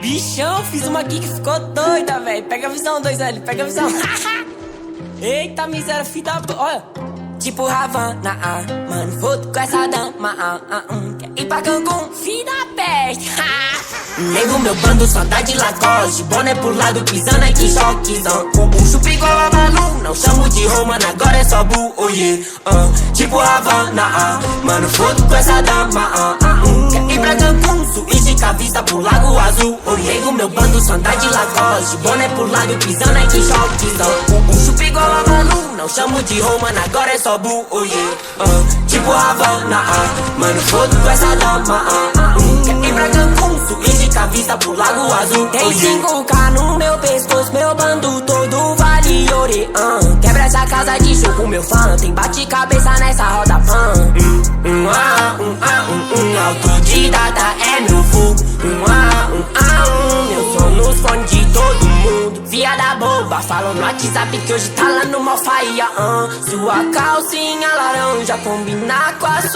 Bichão, fiz uma aqui que ficou doida, velho. Pega a visão, 2L, pega a visão. Eita, miséria, filho da... Olha. Tipo Havana, mano, foto com essa dama, quer ir pra Cancún, filho da peste. Nego meu bando só dá de Lacoste, boné pro lado, pisando aqui, choquezão. Com bucho igual a Malu, não chamo de Romana, agora é só Bu, oh yeah. Tipo Havana, mano, foto com essa dama, quer ir pra Cancún, suíte com a vista pro Lago Azul, oh yeah. Nego meu bando só dá de Lacoste, boné pro lado, pisando aqui, choquezão. Com bucho igual a Malu, não chamo de Romana, agora é só Bu, oh yeah. Tipo Havana, mano, foto com essa dama, quer ir pra Cancún, suíte com a vista pro Lago Azul. Tem 5K no meu pescoço, meu bando todo vale ouro. Quebra essa casa de show com meu fã, tem bate-cabeça nessa roda pan. Autodidata é meu fogo. Eu sou nos fones de todo mundo. Viada boba, fala no WhatsApp que hoje tá lá no Malfaia. Sua calcinha laranja combina com a sua